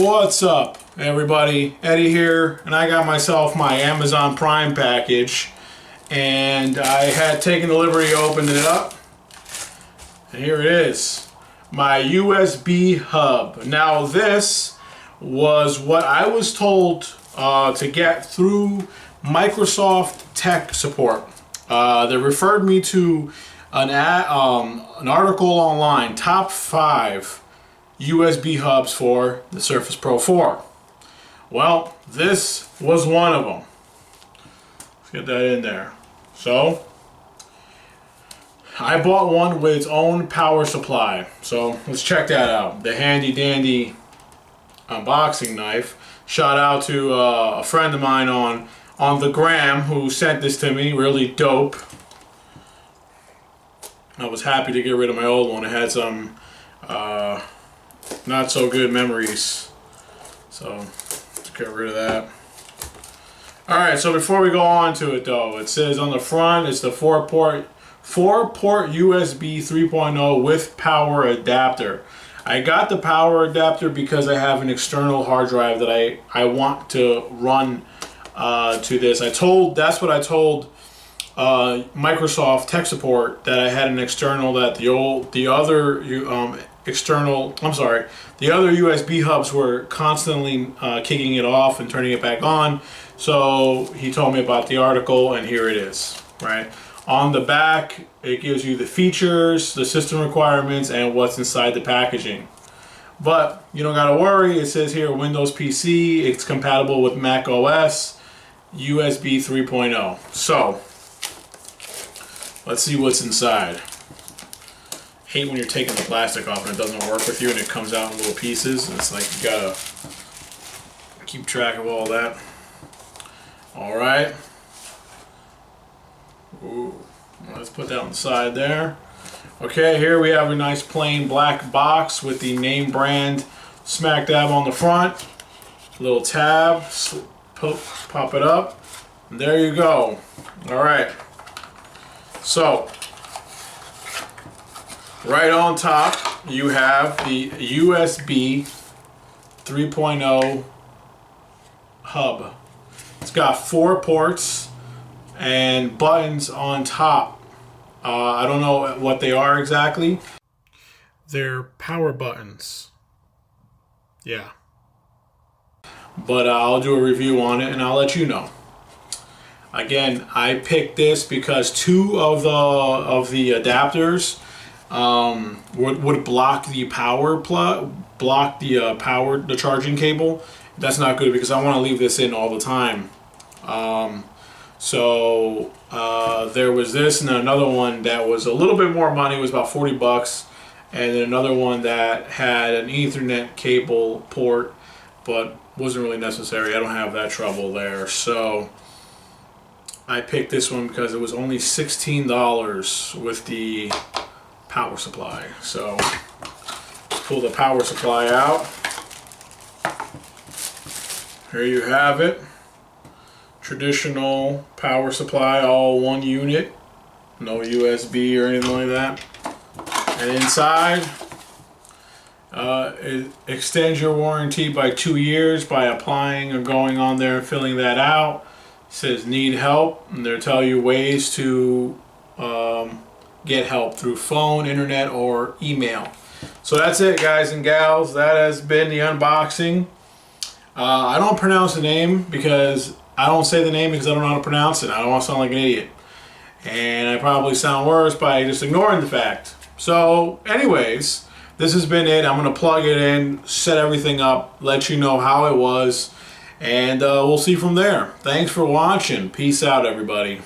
What's up, everybody? Eddie here, and I got myself my Amazon Prime package, and I had taken the liberty of opening it up, and here it is, my USB hub. Now this was what I was told to get through Microsoft tech support. They referred me to an article online, top 5 USB hubs for the Surface Pro 4. Well, this was one of them. Let's get that in there. So, I bought one with its own power supply. So, let's check that out. The handy dandy unboxing knife. Shout out to a friend of mine on the gram who sent this to me. Really dope. I was happy to get rid of my old one. It had some not so good memories, so let's get rid of that. Alright, so before we go on to it though, it says on the front it's the 4-port USB 3.0 with power adapter. I got the power adapter because I have an external hard drive that I want to run to this. That's what I told Microsoft tech support, that I had an external, that the other USB hubs were constantly kicking it off and turning it back on. So he told me about the article, and here it is. Right on the back, it gives you the features, the system requirements, and what's inside the packaging. But you don't gotta worry. It says here Windows PC. It's compatible with Mac OS, USB 3.0. So let's see what's inside. Hate when you're taking the plastic off and it doesn't work with you and it comes out in little pieces. It's like you gotta keep track of all that. Alright. Let's put that on the side there. Okay, here we have a nice plain black box with the name brand smack dab on the front. Little tab, pop it up, and there you go. Alright. So, right on top, you have the USB 3.0 hub. It's got 4 ports and buttons on top. I don't know what they are exactly. They're power buttons. Yeah. But I'll do a review on it and I'll let you know. Again, I picked this because 2 of the adapters would block the power plug, the charging cable. That's not good because I want to leave this in all the time. So there was this, and then another one that was a little bit more money. It was about 40 bucks, and then another one that had an Ethernet cable port, but wasn't really necessary. I don't have that trouble there, so I picked this one because it was only $16 with the power supply. So let's pull the power supply out. Here you have it. Traditional power supply, all one unit. No USB or anything like that. And inside, it extends your warranty by 2 years by applying or going on there and filling that out. It says need help, and they'll tell you ways to get help through phone, internet, or email. So that's it, guys and gals. That has been the unboxing. I don't pronounce the name because I don't say the name because I don't know how to pronounce it. I don't want to sound like an idiot. And I probably sound worse by just ignoring the fact. So anyways, this has been it. I'm going to plug it in, set everything up, let you know how it was, and we'll see from there. Thanks for watching. Peace out, everybody.